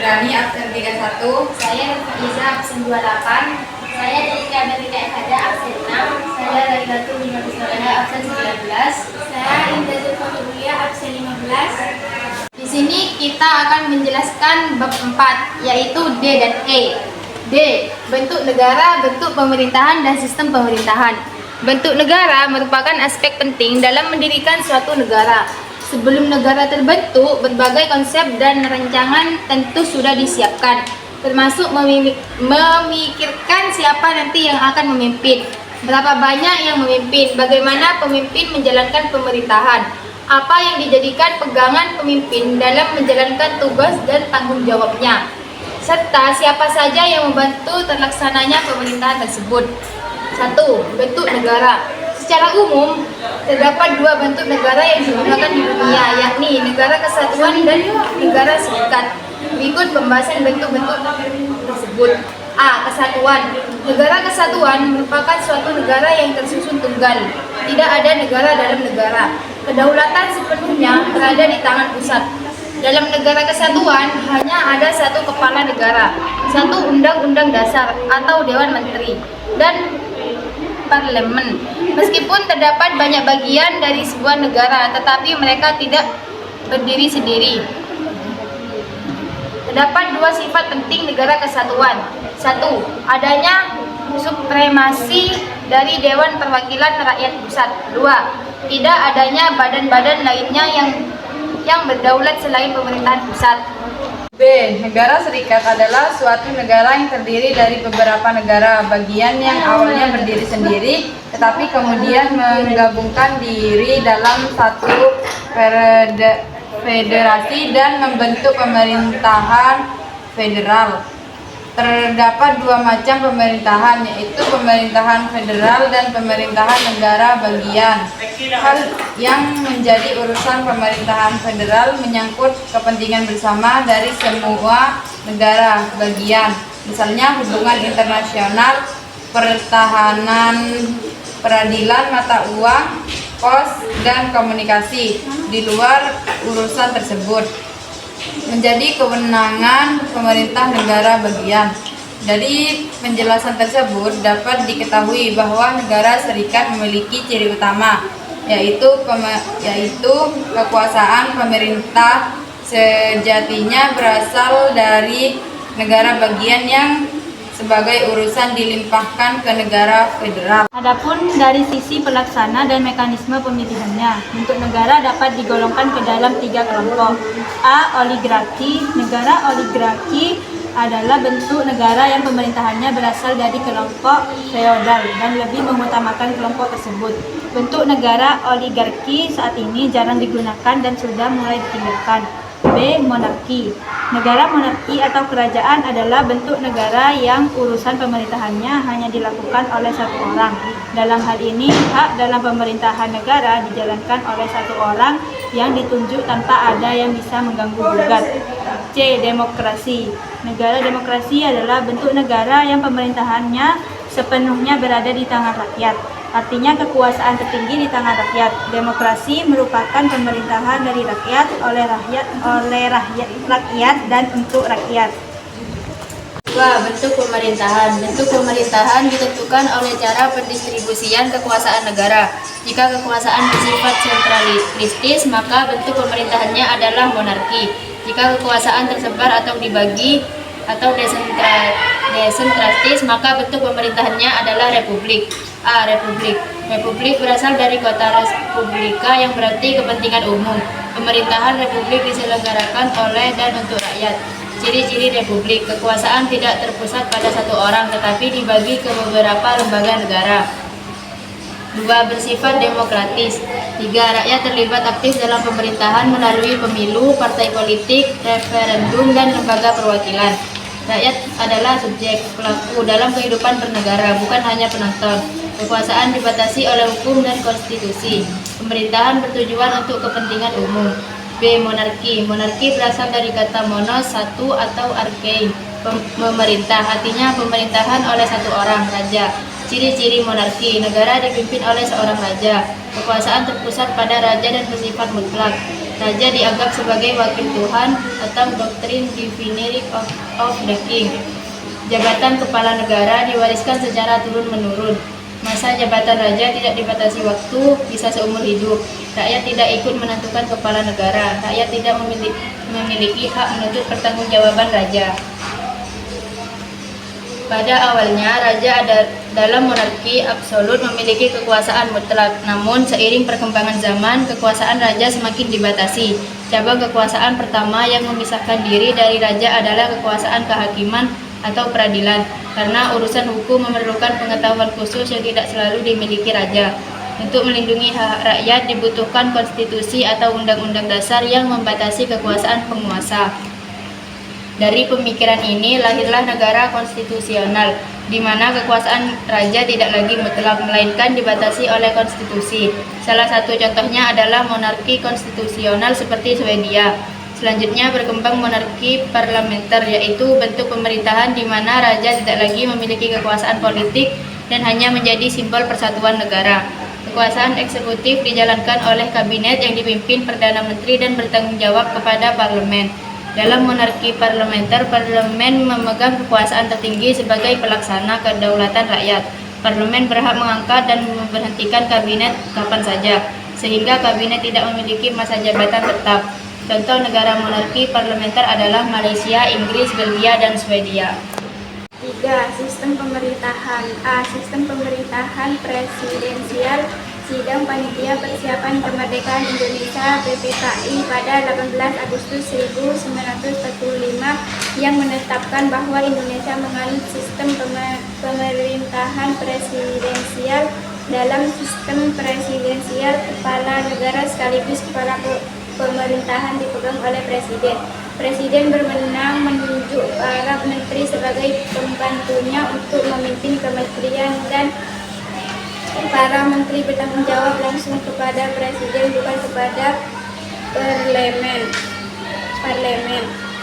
Indrani absen 31. Saya Iza absen 28. Saya Jessica Berlika Ekada absen 6. Saya Lailatul Nurulana absen 19. Saya Indah Zulfatulia absen 15. Di sini kita akan menjelaskan bab 4, yaitu D dan E. D. Bentuk negara, bentuk pemerintahan, dan sistem pemerintahan. Bentuk negara merupakan aspek penting dalam mendirikan suatu negara. Sebelum negara terbentuk, berbagai konsep dan rancangan tentu sudah disiapkan, termasuk memikirkan siapa nanti yang akan memimpin, berapa banyak yang memimpin, bagaimana pemimpin menjalankan pemerintahan, apa yang dijadikan pegangan pemimpin dalam menjalankan tugas dan tanggung jawabnya, serta siapa saja yang membantu terlaksananya pemerintahan tersebut. 1. Bentuk negara. Secara umum, terdapat dua bentuk negara yang digunakan di dunia, yakni negara kesatuan dan negara serikat. Berikut pembahasan bentuk-bentuk tersebut. A. Kesatuan. Negara kesatuan merupakan suatu negara yang tersusun tunggal. Tidak ada negara dalam negara. Kedaulatan sepenuhnya berada di tangan pusat. Dalam negara kesatuan hanya ada satu kepala negara, satu undang-undang dasar atau dewan menteri, dan parlemen. Meskipun terdapat banyak bagian dari sebuah negara, tetapi mereka tidak berdiri sendiri. Terdapat dua sifat penting negara kesatuan. 1. Adanya supremasi dari Dewan Perwakilan Rakyat Pusat. 2. Tidak adanya badan-badan lainnya yang berdaulat selain pemerintahan pusat. B. Negara serikat adalah suatu negara yang terdiri dari beberapa negara bagian yang awalnya berdiri sendiri, tetapi kemudian menggabungkan diri dalam satu federasi dan membentuk pemerintahan federal. Terdapat dua macam pemerintahan, yaitu pemerintahan federal dan pemerintahan negara bagian. Hal yang menjadi urusan pemerintahan federal menyangkut kepentingan bersama dari semua negara bagian, misalnya hubungan internasional, pertahanan, peradilan, mata uang, pos, dan komunikasi. Di luar urusan tersebut menjadi kewenangan pemerintah negara bagian. Dari penjelasan tersebut dapat diketahui bahwa negara serikat memiliki ciri utama, yaitu kekuasaan pemerintah sejatinya berasal dari negara bagian yang sebagai urusan dilimpahkan ke negara federal. Adapun dari sisi pelaksana dan mekanisme pemilihannya, bentuk negara dapat digolongkan ke dalam 3 kelompok. A. Oligarki. Negara oligarki adalah bentuk negara yang pemerintahannya berasal dari kelompok feodal dan lebih mengutamakan kelompok tersebut. Bentuk negara oligarki saat ini jarang digunakan dan sudah mulai ditinggalkan. B. Monarki. Negara monarki atau kerajaan adalah bentuk negara yang urusan pemerintahannya hanya dilakukan oleh satu orang. Dalam hal ini, hak dalam pemerintahan negara dijalankan oleh satu orang yang ditunjuk tanpa ada yang bisa mengganggu gugat. C. Demokrasi. Negara demokrasi adalah bentuk negara yang pemerintahannya sepenuhnya berada di tangan rakyat. Artinya kekuasaan tertinggi di tangan rakyat. Demokrasi merupakan pemerintahan dari rakyat, oleh rakyat dan untuk rakyat. 2. Bentuk pemerintahan. Bentuk pemerintahan ditentukan oleh cara pendistribusian kekuasaan negara. Jika kekuasaan bersifat sentralistis, maka bentuk pemerintahannya adalah monarki. Jika kekuasaan tersebar atau dibagi atau desentralistis, maka bentuk pemerintahannya adalah republik. A. Republik. Republik berasal dari kata respublika yang berarti kepentingan umum. Pemerintahan republik diselenggarakan oleh dan untuk rakyat. Ciri-ciri republik: kekuasaan tidak terpusat pada satu orang, tetapi dibagi ke beberapa lembaga negara. 2. Bersifat demokratis. 3. Rakyat terlibat aktif dalam pemerintahan melalui pemilu, partai politik, referendum, dan lembaga perwakilan. Rakyat adalah subjek pelaku dalam kehidupan bernegara, bukan hanya penonton. Kekuasaan dibatasi oleh hukum dan konstitusi. Pemerintahan bertujuan untuk kepentingan umum. B. Monarki. Monarki berasal dari kata monos, satu, atau arkein, memerintah, artinya pemerintahan oleh satu orang, raja. Ciri-ciri monarki: negara dipimpin oleh seorang raja. Kekuasaan terpusat pada raja dan bersifat mutlak. Raja dianggap sebagai wakil Tuhan atau doktrin divinity of the king. Jabatan kepala negara diwariskan secara turun-menurun. Masa jabatan raja tidak dibatasi waktu, bisa seumur hidup. Rakyat tidak ikut menentukan kepala negara. Rakyat tidak memiliki hak menuntut pertanggungjawaban raja. Pada awalnya, raja dalam monarki absolut memiliki kekuasaan mutlak. Namun, seiring perkembangan zaman, kekuasaan raja semakin dibatasi. Cabang kekuasaan pertama yang memisahkan diri dari raja adalah kekuasaan kehakiman atau peradilan, karena urusan hukum memerlukan pengetahuan khusus yang tidak selalu dimiliki raja. Untuk melindungi hak rakyat dibutuhkan konstitusi atau undang-undang dasar yang membatasi kekuasaan penguasa. Dari pemikiran ini lahirlah negara konstitusional, di mana kekuasaan raja tidak lagi mutlak, melainkan dibatasi oleh konstitusi. Salah satu contohnya adalah monarki konstitusional seperti Swedia. Selanjutnya berkembang monarki parlementer, yaitu bentuk pemerintahan di mana raja tidak lagi memiliki kekuasaan politik dan hanya menjadi simbol persatuan negara. Kekuasaan eksekutif dijalankan oleh kabinet yang dipimpin Perdana Menteri dan bertanggung jawab kepada parlemen. Dalam monarki parlementer, parlemen memegang kekuasaan tertinggi sebagai pelaksana kedaulatan rakyat. Parlemen berhak mengangkat dan memberhentikan kabinet kapan saja, sehingga kabinet tidak memiliki masa jabatan tetap. Contoh negara monarki parlementer adalah Malaysia, Inggris, Belgia, dan Swedia. 3. Sistem pemerintahan. A. Sistem pemerintahan presidensial. Sidang Panitia Persiapan Kemerdekaan Indonesia PPKI pada 18 Agustus 1945 yang menetapkan bahwa Indonesia menganut sistem pemerintahan presidensial. Dalam sistem presidensial, kepala negara sekaligus kepala pemerintahan dipegang oleh presiden. Presiden berwenang menunjuk para menteri sebagai pembantunya untuk memimpin kementerian dan para menteri bertanggung jawab langsung kepada presiden, bukan kepada parlemen.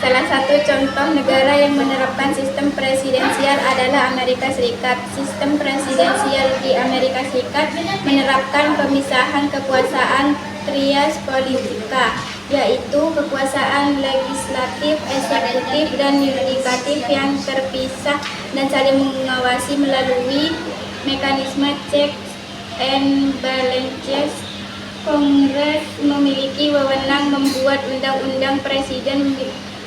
Salah satu contoh negara yang menerapkan sistem presidensial adalah Amerika Serikat. Sistem presidensial di Amerika Serikat menerapkan pemisahan kekuasaan trias politika, yaitu kekuasaan legislatif, eksekutif, dan yudikatif yang terpisah dan saling mengawasi melalui mekanisme checks and balances. Kongres memiliki wewenang membuat undang-undang, presiden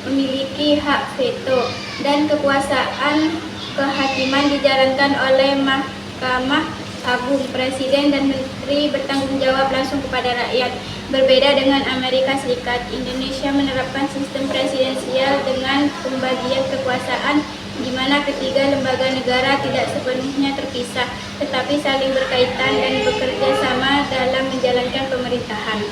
memiliki hak veto, dan kekuasaan kehakiman dijalankan oleh Mahkamah Agung. Presiden dan menteri bertanggung jawab langsung kepada rakyat. Berbeda dengan Amerika Serikat, Indonesia menerapkan sistem presidensial dengan pembagian kekuasaan di mana ketiga lembaga negara tidak sepenuhnya terpisah, tetapi saling berkaitan dan bekerja sama dalam menjalankan pemerintahan.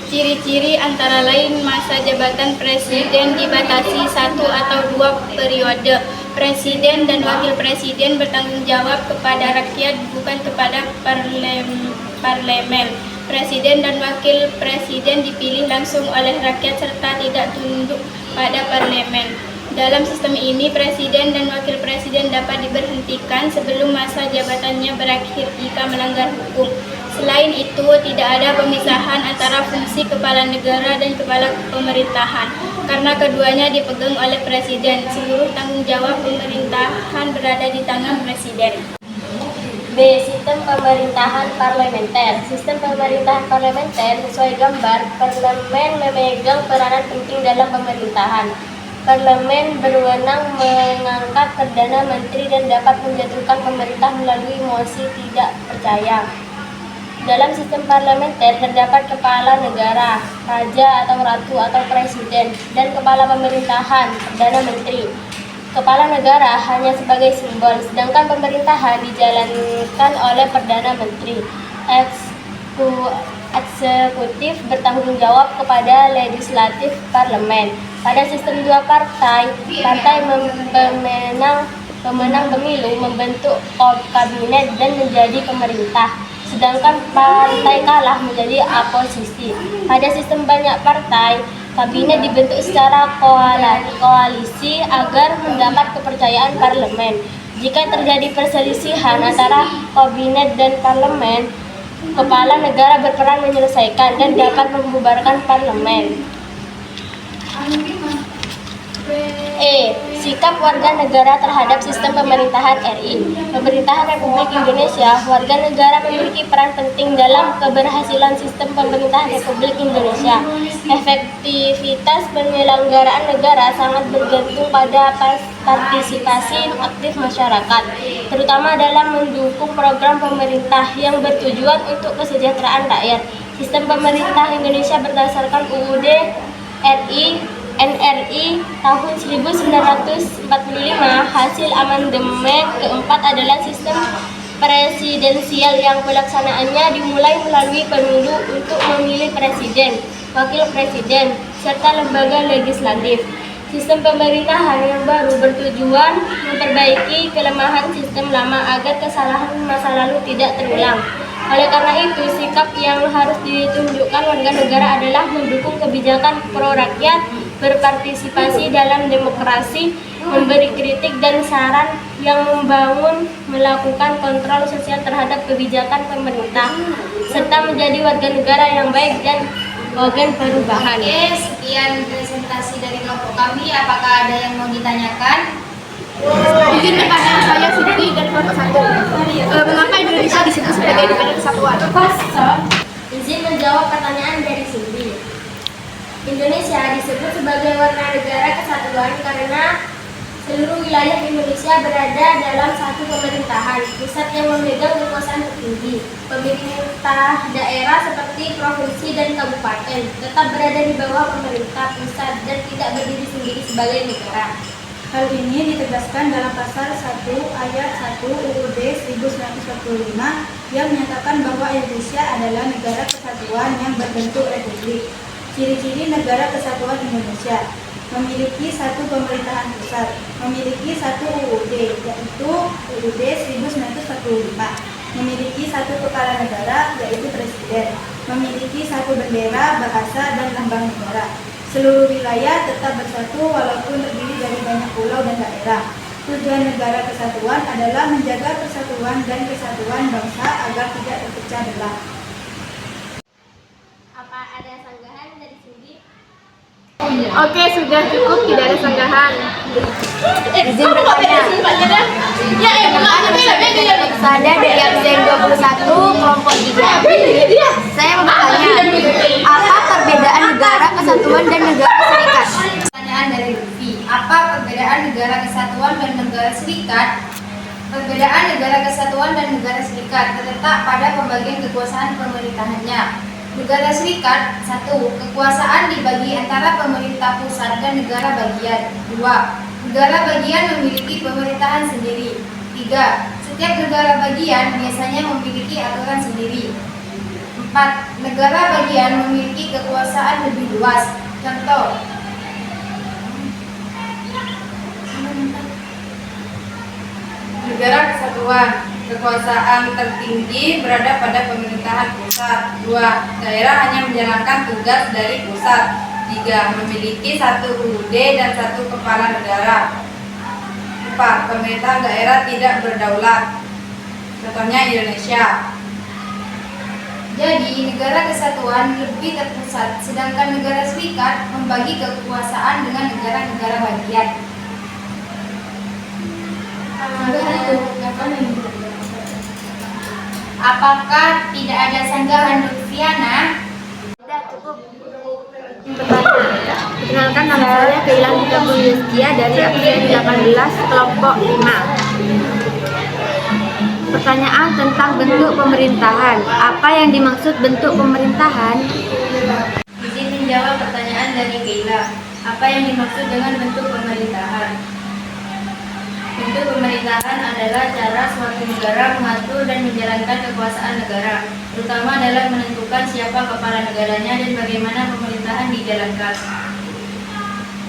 Ciri-ciri antara lain masa jabatan presiden dibatasi 1 atau 2 periode. Presiden dan wakil presiden bertanggung jawab kepada rakyat, bukan kepada parlemen. Presiden dan wakil presiden dipilih langsung oleh rakyat serta tidak tunduk pada parlemen. Dalam sistem ini, presiden dan wakil presiden dapat diberhentikan sebelum masa jabatannya berakhir jika melanggar hukum. Selain itu, tidak ada pemisahan antara fungsi kepala negara dan kepala pemerintahan, karena keduanya dipegang oleh presiden. Seluruh tanggung jawab pemerintahan berada di tangan presiden. B. Sistem pemerintahan parlementer. Sistem pemerintahan parlementer sesuai gambar, parlemen memegang peranan penting dalam pemerintahan. Parlemen berwenang mengangkat Perdana Menteri dan dapat menjatuhkan pemerintah melalui mosi tidak percaya. Dalam sistem parlementer terdapat kepala negara, raja atau ratu atau presiden, dan kepala pemerintahan, Perdana Menteri. Kepala negara hanya sebagai simbol, sedangkan pemerintahan dijalankan oleh Perdana Menteri. Eksekutif bertanggung jawab kepada legislatif, parlemen. Pada sistem dua partai pemenang pemilu membentuk kabinet dan menjadi pemerintah, sedangkan partai kalah menjadi oposisi. Pada sistem banyak partai, kabinet dibentuk secara koalisi agar mendapat kepercayaan parlemen. Jika terjadi perselisihan antara kabinet dan parlemen, Kepala negara berperan menyelesaikan dan dapat membubarkan parlemen. Sikap warga negara terhadap sistem pemerintahan RI. Pemerintahan Republik Indonesia, warga negara memiliki peran penting dalam keberhasilan sistem pemerintahan Republik Indonesia. Efektivitas penyelenggaraan negara sangat bergantung pada partisipasi aktif masyarakat, terutama dalam mendukung program pemerintah yang bertujuan untuk kesejahteraan rakyat. Sistem pemerintah Indonesia berdasarkan UUD RI NRI tahun 1945 hasil amandemen keempat adalah sistem presidensial yang pelaksanaannya dimulai melalui pemilu untuk memilih presiden, wakil presiden, serta lembaga legislatif. Sistem pemerintahan yang baru bertujuan memperbaiki kelemahan sistem lama agar kesalahan masa lalu tidak terulang. Oleh karena itu, sikap yang harus ditunjukkan warga negara adalah mendukung kebijakan pro-rakyat, berpartisipasi dalam demokrasi, memberi kritik dan saran yang membangun, melakukan kontrol sosial terhadap kebijakan pemerintah, serta menjadi warga negara yang baik dan agen perubahan. Oke, sekian presentasi dari kelompok kami. Apakah ada yang mau ditanyakan? Izin pertanyaan saya Siti dari kelompok 1. Mengapa Indonesia disebut sebagai negara kesatuan? Izin menjawab pertanyaan dari Cindy. Indonesia disebut sebagai warga negara kesatuan karena seluruh wilayah Indonesia berada dalam satu pemerintahan pusat yang memegang kekuasaan tertinggi. Pemerintah daerah seperti provinsi dan kabupaten tetap berada di bawah pemerintah pusat dan tidak berdiri sendiri sebagai negara. Hal ini ditegaskan dalam pasal 1 ayat 1 UUD 1945 yang menyatakan bahwa Indonesia adalah negara kesatuan yang berbentuk republik. Ciri-ciri negara kesatuan Indonesia: memiliki satu pemerintahan pusat, memiliki satu UUD yaitu UUD 1945, memiliki satu kepala negara yaitu presiden, memiliki satu bendera, bahasa, dan lambang negara. Seluruh wilayah tetap bersatu walaupun terdiri dari banyak pulau dan daerah. Tujuan negara kesatuan adalah menjaga persatuan dan kesatuan bangsa agar tidak terpecah belah. Apa ada sanggahan dari Cindy? Oke, sudah cukup, tidak ada sanggahan. Izin bertanya. Saya dari absen 21 kelompok 3. Saya mau bertanya, apa perbedaan negara kesatuan dan negara serikat? Pertanyaan dari Lutfi. Apa perbedaan negara kesatuan dan negara serikat? Perbedaan negara kesatuan dan negara serikat terletak pada pembagian kekuasaan pemerintahannya. Negara serikat: 1. Kekuasaan dibagi antara pemerintah pusat dan negara bagian. 2. Negara bagian memiliki pemerintahan sendiri. 3. Setiap negara bagian biasanya memiliki aturan sendiri. 4. Negara bagian memiliki kekuasaan lebih luas. Contoh: Negara kesatuan, kekuasaan tertinggi berada pada pemerintahan pusat. 2. Daerah hanya menjalankan tugas dari pusat. 3. Memiliki satu UUD dan satu kepala negara. 4. Pemerintahan daerah tidak berdaulat. Contohnya Indonesia. jadi negara kesatuan lebih terpusat, sedangkan negara serikat membagi kekuasaan dengan negara-negara bagian. Apakah tidak ada sanggahan Lutfiana? Sudah cukup. Perkenalkan, nama saya Kailan Dikabul Yuskia dari absen 18 kelompok 5. Pertanyaan tentang bentuk pemerintahan. Apa yang dimaksud bentuk pemerintahan? Izin menjawab pertanyaan dari Keila. Apa yang dimaksud dengan bentuk pemerintahan? Bentuk pemerintahan adalah cara suatu negara mengatur dan menjalankan kekuasaan negara, terutama dalam menentukan siapa kepala negaranya dan bagaimana pemerintahan dijalankan.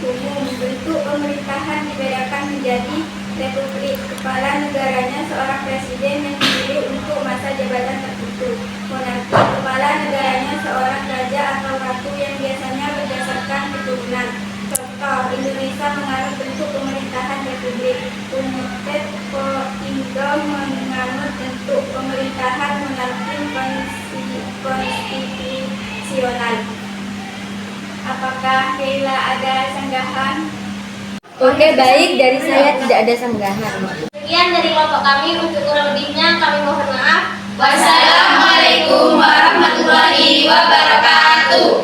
Umum, bentuk pemerintahan dibedakan menjadi republik. Kepala negaranya seorang presiden yang dipilih untuk masa jabatan tertentu. Monarki, kepala negaranya seorang raja atau ratu yang biasanya berdasarkan keturunan. Contoh, Indonesia menganut bentuk pemerintahan republik. United Kingdom menganut bentuk pemerintahan monarki Apakah Sheila ada sanggahan? Oke, baik, dari saya tidak ada sanggahan. Sekian dari kelompok kami. Untuk kurang lebihnya kami mohon maaf. Wassalamualaikum warahmatullahi wabarakatuh.